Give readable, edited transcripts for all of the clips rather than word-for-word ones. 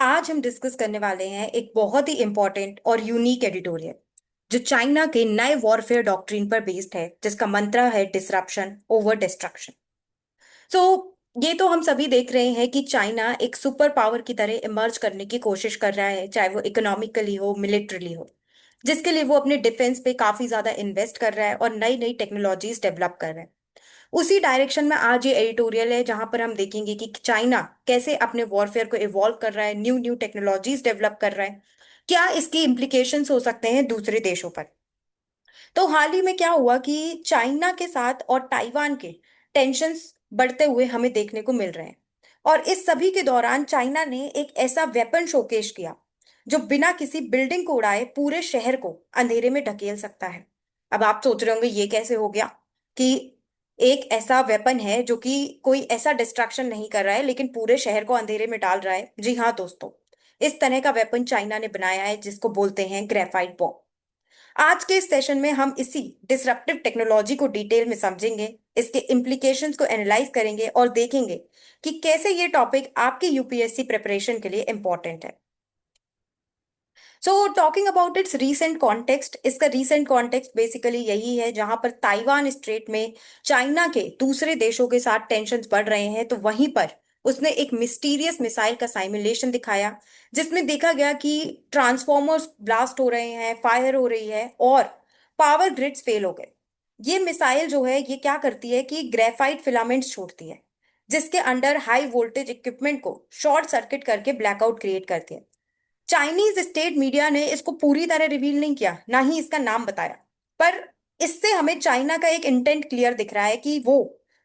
आज हम डिस्कस करने वाले हैं एक बहुत ही इंपॉर्टेंट और यूनिक एडिटोरियल जो चाइना के नए वॉरफेयर डॉक्ट्रिन पर बेस्ड है, जिसका मंत्र है डिसरप्शन ओवर डिस्ट्रक्शन। सो ये तो हम सभी देख रहे हैं कि चाइना एक सुपर पावर की तरह इमर्ज करने की कोशिश कर रहा है, चाहे वो इकोनॉमिकली हो, मिलिट्रली हो, जिसके लिए वो अपने डिफेंस पे काफी ज्यादा इन्वेस्ट कर रहा है और नई नई टेक्नोलॉजीज डेवलप कर रहा है। उसी डायरेक्शन में आज ये एडिटोरियल है, जहां पर हम देखेंगे कि चाइना कैसे अपने वॉरफेयर को इवॉल्व कर रहा है, न्यू न्यू टेक्नोलॉजीज डेवलप कर रहा है, क्या इसकी इम्प्लीकेशंस हो सकते हैं दूसरे देशों पर। तो हाल ही में क्या हुआ कि चाइना के साथ और ताइवान के टेंशन्स बढ़ते हुए हमें देखने को मिल रहे हैं। और इस सभी के दौरान चाइना ने एक ऐसा वेपन शोकेश किया जो बिना किसी बिल्डिंग को उड़ाए पूरे शहर को अंधेरे में ढकेल सकता है। अब आप सोच रहे होंगे ये कैसे हो गया कि एक ऐसा वेपन है जो कि कोई ऐसा डिस्ट्रैक्शन नहीं कर रहा है लेकिन पूरे शहर को अंधेरे में डाल रहा है। जी हाँ दोस्तों, इस तरह का वेपन चाइना ने बनाया है जिसको बोलते हैं ग्रेफाइट बॉम्ब। आज के इस सेशन में हम इसी डिसरप्टिव टेक्नोलॉजी को डिटेल में समझेंगे, इसके इम्प्लीकेशंस को एनालाइज करेंगे और देखेंगे कि कैसे ये टॉपिक आपकी यूपीएससी प्रिपरेशन के लिए इंपॉर्टेंट है। So talking about it's recent context, इसका रीसेंट कॉन्टेक्स्ट बेसिकली यही है जहां पर ताइवान स्ट्रेट में चाइना के दूसरे देशों के साथ टेंशन्स बढ़ रहे हैं, तो वहीं पर उसने एक मिस्टीरियस मिसाइल का साइमुलेशन दिखाया जिसमें देखा गया कि ट्रांसफॉर्मर्स ब्लास्ट हो रहे हैं, फायर हो रही है और पावर ग्रिड्स फेल हो गए। ये मिसाइल जो है ये क्या करती है कि ग्रेफाइट फिलामेंट्स छोड़ती है जिसके अंडर हाई वोल्टेज इक्विपमेंट को शॉर्ट सर्किट करके ब्लैकआउट क्रिएट करती है। चाइनीज स्टेट मीडिया ने इसको पूरी तरह रिवील नहीं किया, ना ही इसका नाम बताया, पर इससे हमें चाइना का एक इंटेंट क्लियर दिख रहा है कि वो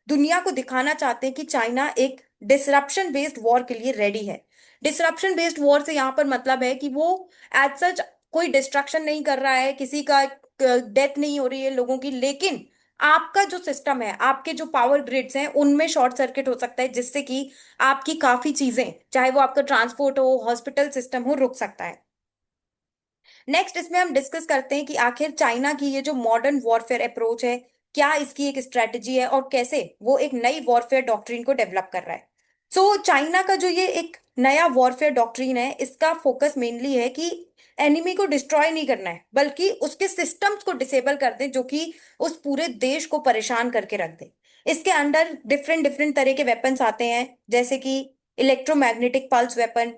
दुनिया को दिखाना चाहते हैं कि चाइना एक डिसरप्शन बेस्ड वॉर के लिए रेडी है। डिसरप्शन बेस्ड वॉर से यहाँ पर मतलब है कि वो एज सच कोई डिस्ट्रक्शन नहीं कर रहा है, किसी का डेथ नहीं हो रही है लोगों की, लेकिन आपका जो सिस्टम है, आपके जो पावर ग्रिड्स हैं, उनमें शॉर्ट सर्किट हो सकता है जिससे कि आपकी काफी चीजें, चाहे वो आपका ट्रांसपोर्ट हो, हॉस्पिटल सिस्टम हो, रुक सकता है। नेक्स्ट इसमें हम डिस्कस करते हैं कि आखिर चाइना की ये जो मॉडर्न वॉरफेयर अप्रोच है, क्या इसकी एक स्ट्रेटजी है और कैसे वो एक नई वॉरफेयर डॉक्ट्रिन को डेवलप कर रहा है। सो चाइना का जो ये एक नया वॉरफेयर डॉक्ट्रिन है, इसका फोकस मेनली है कि एनिमी को डिस्ट्रॉय नहीं करना है बल्कि उसके सिस्टम्स को डिसेबल कर दे जो कि उस पूरे देश को परेशान करके रख दे। इसके अंडर डिफरेंट डिफरेंट तरह के वेपन्स आते हैं, जैसे कि electromagnetic pulse weapon,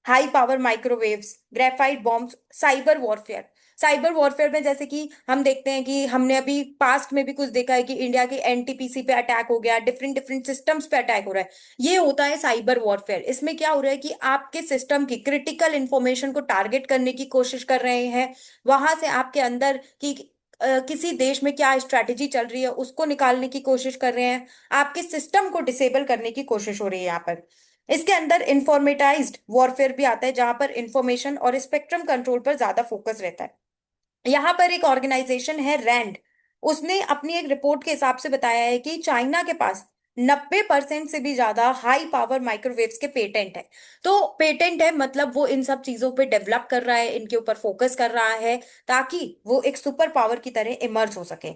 high power microwaves, graphite bombs, cyber warfare. Cyber warfare में जैसे कि हम देखते हैं कि हमने अभी पास्ट में भी कुछ देखा है कि इंडिया के एनटीपीसी पे अटैक हो गया, डिफरेंट डिफरेंट सिस्टम्स पे अटैक हो रहा है। ये होता है साइबर वॉरफेयर। इसमें क्या हो रहा है कि आपके सिस्टम की क्रिटिकल इंफॉर्मेशन को टारगेट करने की कोशिश कर रहे हैं, वहां से आपके अंदर की किसी देश में क्या स्ट्रैटेजी चल रही है उसको निकालने की कोशिश कर रहे हैं, आपके सिस्टम को डिसेबल करने की कोशिश हो रही है यहाँ पर। इसके अंदर इंफॉर्मेटाइज्ड वॉरफेयर भी आता है जहां पर इंफॉर्मेशन और स्पेक्ट्रम कंट्रोल पर ज्यादा फोकस रहता है। यहाँ पर एक ऑर्गेनाइजेशन है रैंड, उसने अपनी एक रिपोर्ट के हिसाब से बताया है कि चाइना के पास 90% से भी ज्यादा हाई पावर माइक्रोवेव्स के पेटेंट है। तो पेटेंट है मतलब वो इन सब चीजों पे डेवलप कर रहा है, इनके ऊपर फोकस कर रहा है ताकि वो एक सुपर पावर की तरह इमर्ज हो सके।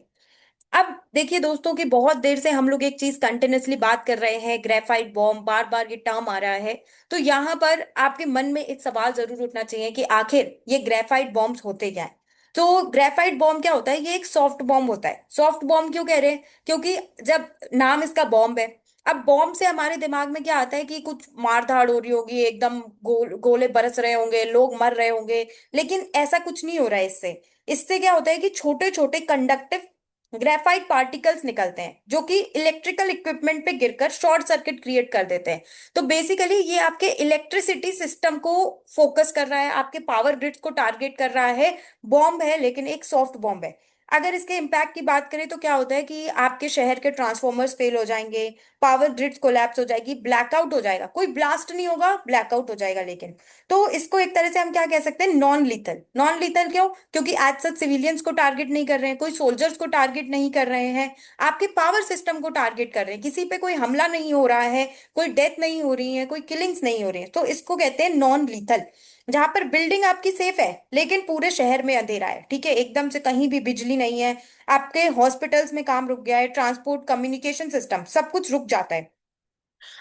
अब देखिए दोस्तों कि बहुत देर से हम लोग एक चीज कंटिन्यूअसली बात कर रहे हैं, ग्रेफाइट बॉम्ब, बार बार ये टर्म आ रहा है। तो यहाँ पर आपके मन में एक सवाल जरूर उठना चाहिए कि आखिर ये ग्रेफाइट बॉम्ब्स होते क्या है। तो ग्रेफाइट बॉम्ब क्या होता है, ये एक सॉफ्ट बॉम्ब होता है। सॉफ्ट बॉम्ब क्यों कह रहे हैं, क्योंकि जब नाम इसका बॉम्ब है, अब बॉम्ब से हमारे दिमाग में क्या आता है कि कुछ मार धाड़ हो रही होगी, एकदम गोले बरस रहे होंगे, लोग मर रहे होंगे, लेकिन ऐसा कुछ नहीं हो रहा है इससे। इससे क्या होता है कि छोटे छोटे कंडक्टिव ग्रेफाइट पार्टिकल्स निकलते हैं जो कि इलेक्ट्रिकल इक्विपमेंट पे गिरकर शॉर्ट सर्किट क्रिएट कर देते हैं। तो बेसिकली ये आपके इलेक्ट्रिसिटी सिस्टम को फोकस कर रहा है, आपके पावर ग्रिड्स को टारगेट कर रहा है। बॉम्ब है लेकिन एक सॉफ्ट बॉम्ब है। अगर इसके इम्पैक्ट की बात करें तो क्या होता है कि आपके शहर के ट्रांसफॉर्मर्स फेल हो जाएंगे, पावर ग्रिड्स कोलैप्स हो जाएगी, ब्लैकआउट हो जाएगा, कोई ब्लास्ट नहीं होगा, ब्लैकआउट हो जाएगा लेकिन। तो इसको एक तरह से हम क्या कह सकते हैं, नॉन लीथल। नॉन लीथल क्यों, क्योंकि एज सच सिविलियंस को टारगेट नहीं कर रहे हैं, कोई सोल्जर्स को टारगेट नहीं कर रहे हैं, आपके पावर सिस्टम को टारगेट कर रहे हैं, किसी पे कोई हमला नहीं हो रहा है, कोई डेथ नहीं हो रही है, कोई किलिंग्स नहीं हो रही है। तो इसको कहते हैं नॉन लीथल। जहां पर बिल्डिंग आपकी सेफ है लेकिन पूरे शहर में अंधेरा है, ठीक है, एकदम से कहीं भी बिजली नहीं है, आपके हॉस्पिटल्स में काम रुक गया है, ट्रांसपोर्ट कम्युनिकेशन सिस्टम सब कुछ रुक जाता है।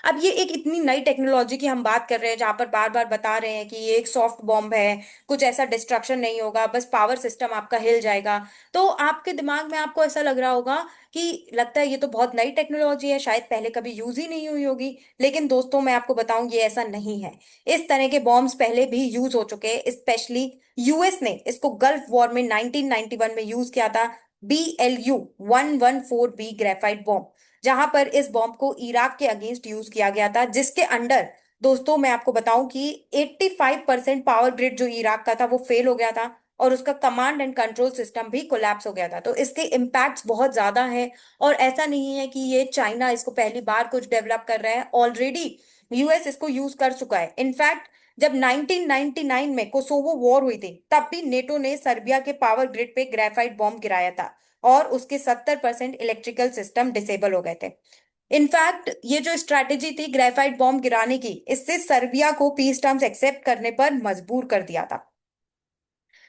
अब ये एक इतनी नई टेक्नोलॉजी की हम बात कर रहे हैं, जहां पर बार बार बता रहे हैं कि ये एक सॉफ्ट बॉम्ब है, कुछ ऐसा डिस्ट्रक्शन नहीं होगा, बस पावर सिस्टम आपका हिल जाएगा। तो आपके दिमाग में आपको ऐसा लग रहा होगा कि लगता है ये तो बहुत नई टेक्नोलॉजी है, शायद पहले कभी यूज ही नहीं हुई होगी। लेकिन दोस्तों, मैं आपको बताऊं, ये ऐसा नहीं है। इस तरह के बॉम्ब्स पहले भी यूज हो चुके हैं। स्पेशली यूएस ने इसको गल्फ वॉर में 1991 में यूज किया था। BLU-114B ग्रेफाइट बॉम्ब, जहां पर इस बॉम्ब को इराक के अगेंस्ट यूज किया गया था, जिसके अंडर, दोस्तों मैं आपको बताऊं कि 85% पावर ग्रिड जो इराक का था वो फेल हो गया था, और उसका कमांड एंड कंट्रोल सिस्टम भी कोलैप्स हो गया था। तो इसके इम्पैक्ट्स बहुत ज्यादा हैं। और ऐसा नहीं है कि ये चाइना इसको पहली बार कुछ डेवलप कर रहा है, ऑलरेडी यूएस इसको यूज कर चुका है। इनफैक्ट जब 1999 में कोसोवो वॉर हुई थी, तब भी नेटो ने सर्बिया के पावर ग्रिड पे ग्रेफाइट बॉम्ब गिराया था, और उसके 70% इलेक्ट्रिकल सिस्टम डिसेबल हो गए थे। इनफैक्ट ये जो स्ट्रैटेजी थी ग्रेफाइट बॉम्ब गिराने की, इससे सर्बिया को पीस टर्म्स एक्सेप्ट करने पर मजबूर कर दिया था।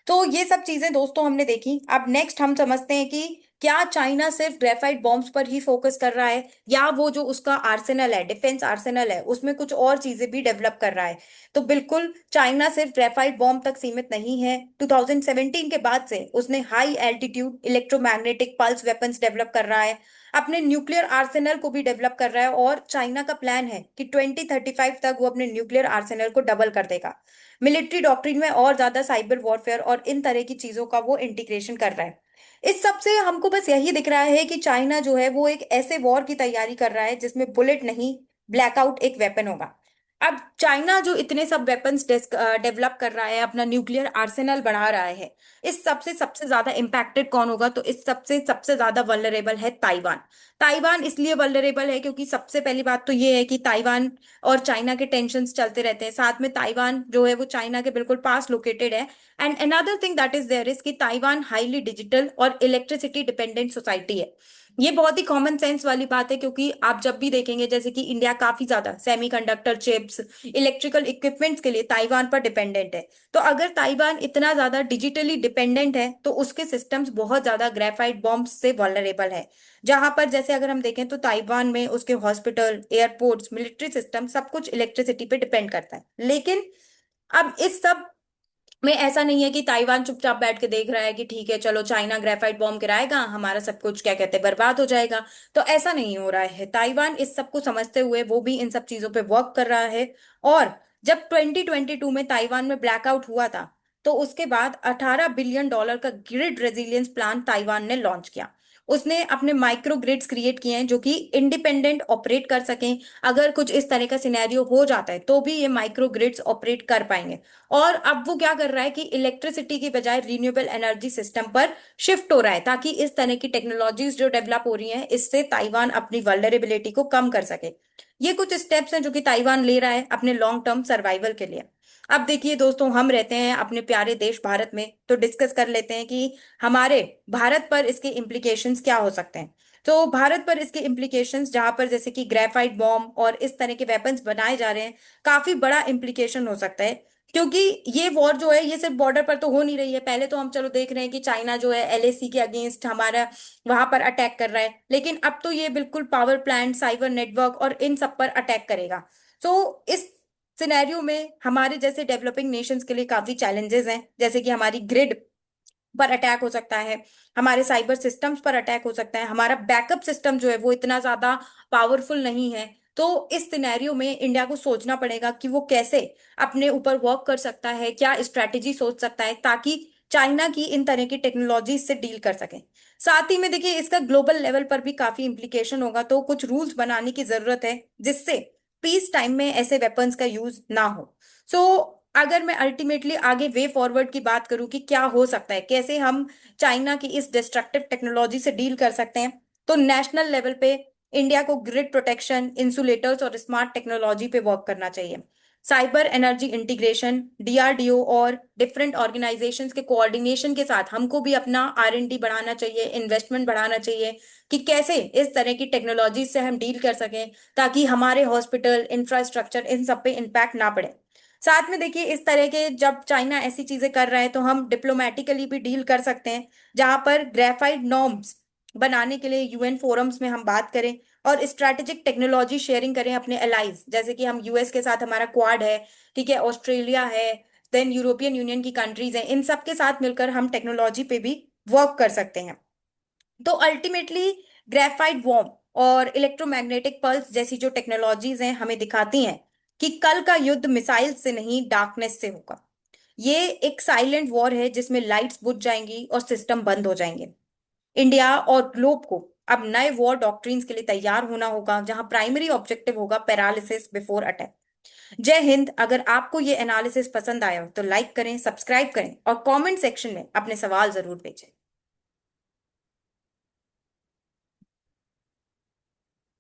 तो ये सब चीजें दोस्तों हमने देखी। अब नेक्स्ट हम समझते हैं कि क्या चाइना सिर्फ ग्रेफाइट बॉम्ब्स पर ही फोकस कर रहा है, या वो जो उसका आर्सेनल है, डिफेंस आर्सेनल है, उसमें कुछ और चीजें भी डेवलप कर रहा है। तो बिल्कुल चाइना सिर्फ ग्रेफाइट बॉम्ब तक सीमित नहीं है। 2017 के बाद से उसने high altitude electromagnetic pulse weapons develop कर रहा है, अपने न्यूक्लियर आर्सेनल को भी डेवलप कर रहा है, और चाइना का प्लान है कि 2035 तक वो अपने न्यूक्लियर आर्सेनल को डबल कर देगा। मिलिट्री डॉक्ट्रिन में और ज्यादा साइबर वॉरफेयर और इन तरह की चीजों का वो इंटीग्रेशन कर रहा है। इस सब से हमको बस यही दिख रहा है कि चाइना जो है वो एक ऐसे वॉर की तैयारी कर रहा है जिसमें बुलेट नहीं, ब्लैकआउट एक वेपन होगा। अब चाइना जो इतने सब वेपन्स डेवलप कर रहा है, अपना न्यूक्लियर आर्सेनल बढ़ा रहा है, इस सबसे सबसे ज्यादा इम्पैक्टेड कौन होगा? तो इस सबसे सबसे ज्यादा वल्नरेबल है ताइवान। ताइवान इसलिए वल्नरेबल है क्योंकि सबसे पहली बात तो ये है कि ताइवान और चाइना के टेंशन्स चलते रहते हैं। साथ में ताइवान जो है वो चाइना के बिल्कुल पास लोकेटेड है। And another thing that is there is कि ताइवान हाईली डिजिटल और इलेक्ट्रिसिटी डिपेंडेंट सोसाइटी है। ये बहुत ही कॉमन सेंस वाली बात है, क्योंकि आप जब भी देखेंगे जैसे कि इंडिया काफी ज्यादा सेमीकंडक्टर चिप्स, इलेक्ट्रिकल इक्विपमेंट्स के लिए ताइवान पर डिपेंडेंट है। तो अगर ताइवान इतना ज्यादा डिजिटली डिपेंडेंट है, तो उसके सिस्टम्स बहुत ज्यादा ग्रेफाइट बॉम्ब से वल्नरेबल है। जहां पर जैसे अगर हम देखें तो ताइवान में उसके हॉस्पिटल, एयरपोर्ट्स, मिलिट्री सिस्टम सब कुछ इलेक्ट्रिसिटी पे डिपेंड करता है। लेकिन अब इस सब में ऐसा नहीं है कि ताइवान चुपचाप बैठ के देख रहा है कि ठीक है चलो चाइना ग्रेफाइट बॉम्ब गिराएगा, हमारा सब कुछ क्या कहते हैं बर्बाद हो जाएगा। तो ऐसा नहीं हो रहा है। ताइवान इस सब को समझते हुए वो भी इन सब चीजों पे वर्क कर रहा है। और जब 2022 में ताइवान में ब्लैकआउट हुआ था, तो उसके बाद $18 बिलियन का ग्रिड रेजिलियंस प्लान ताइवान ने लॉन्च किया। उसने अपने माइक्रो ग्रिड्स क्रिएट किए हैं जो कि इंडिपेंडेंट ऑपरेट कर सकें। अगर कुछ इस तरह का सिनेरियो हो जाता है तो भी ये माइक्रो ग्रिड्स ऑपरेट कर पाएंगे। और अब वो क्या कर रहा है कि इलेक्ट्रिसिटी की बजाय रिन्यूएबल एनर्जी सिस्टम पर शिफ्ट हो रहा है, ताकि इस तरह की टेक्नोलॉजीज जो डेवलप हो रही हैं इससे ताइवान अपनी वल्नरेबिलिटी को कम कर सके। ये कुछ स्टेप्स हैं जो कि ताइवान ले रहा है अपने लॉन्ग टर्म सर्वाइवल के लिए। अब देखिए दोस्तों, हम रहते हैं अपने प्यारे देश भारत में, तो डिस्कस कर लेते हैं कि हमारे भारत पर इसके इम्प्लीकेशंस क्या हो सकते हैं। तो भारत पर इसके इम्प्लीकेशंस, जहां पर जैसे कि ग्रेफाइट बॉम्ब और इस तरह के वेपन्स बनाए जा रहे हैं, काफी बड़ा इम्प्लीकेशन हो सकता है। क्योंकि ये वॉर जो है ये सिर्फ बॉर्डर पर तो हो नहीं रही है। पहले तो हम चलो देख रहे हैं कि चाइना जो है LAC के अगेंस्ट हमारा वहां पर अटैक कर रहा है, लेकिन अब तो ये बिल्कुल पावर प्लांट, साइबर नेटवर्क और इन सब पर अटैक करेगा। तो इस सिनेरियो में हमारे जैसे डेवलपिंग नेशंस के लिए काफी चैलेंजेस हैं, जैसे कि हमारी ग्रिड पर अटैक हो सकता है, हमारे साइबर सिस्टम्स पर अटैक हो सकता है, हमारा बैकअप सिस्टम जो है वो इतना ज्यादा पावरफुल नहीं है। तो इस सिनेरियो में इंडिया को सोचना पड़ेगा कि वो कैसे अपने ऊपर वर्क कर सकता है, क्या स्ट्रैटेजी सोच सकता है, ताकि चाइना की इन तरह की टेक्नोलॉजी से डील कर सके। साथ ही में देखिए इसका ग्लोबल लेवल पर भी काफी इम्प्लीकेशन होगा, तो कुछ रूल्स बनाने की जरूरत है जिससे पीस टाइम में ऐसे वेपन्स का यूज ना हो। सो अगर मैं अल्टीमेटली आगे वे फॉरवर्ड की बात करूं कि क्या हो सकता है, कैसे हम चाइना की इस डिस्ट्रक्टिव टेक्नोलॉजी से डील कर सकते हैं, तो नेशनल लेवल पे इंडिया को ग्रिड प्रोटेक्शन, इंसुलेटर्स और स्मार्ट टेक्नोलॉजी पे वर्क करना चाहिए। साइबर एनर्जी इंटीग्रेशन, DRDO और डिफरेंट ऑर्गेनाइजेशंस के कोऑर्डिनेशन के साथ हमको भी अपना R&D बढ़ाना चाहिए, इन्वेस्टमेंट बढ़ाना चाहिए, कि कैसे इस तरह की टेक्नोलॉजी से हम डील कर सकें, ताकि हमारे हॉस्पिटल, इंफ्रास्ट्रक्चर इन सब पे इम्पैक्ट ना पड़े। साथ में देखिए इस तरह के जब चाइना ऐसी चीजें कर रहा है तो हम डिप्लोमेटिकली भी डील कर सकते हैं, जहां पर ग्रेफाइट नॉर्म्स बनाने के लिए UN फोरम्स में हम बात करें, और स्ट्रैटेजिक टेक्नोलॉजी शेयरिंग करें अपने एलाइज, जैसे कि हम यूएस के साथ हमारा क्वाड है, ठीक है, ऑस्ट्रेलिया है, देन यूरोपियन यूनियन की कंट्रीज हैं, इन सब के साथ मिलकर हम टेक्नोलॉजी पे भी वर्क कर सकते हैं। तो अल्टीमेटली ग्रेफाइट वॉर्म और इलेक्ट्रोमैग्नेटिक पल्स जैसी जो टेक्नोलॉजीज हैं हमें दिखाती हैं कि कल का युद्ध मिसाइल से नहीं, डार्कनेस से होगा। ये एक साइलेंट वॉर है जिसमें लाइट्स बुझ जाएंगी और सिस्टम बंद हो जाएंगे। इंडिया और ग्लोब को अब नए वॉर डॉक्ट्रिन्स के लिए तैयार होना होगा, जहां प्राइमरी ऑब्जेक्टिव होगा पैरालिसिस बिफोर अटैक। जय हिंद। अगर आपको ये एनालिसिस पसंद आया हो तो लाइक करें, सब्सक्राइब करें और कमेंट सेक्शन में अपने सवाल जरूर भेजें।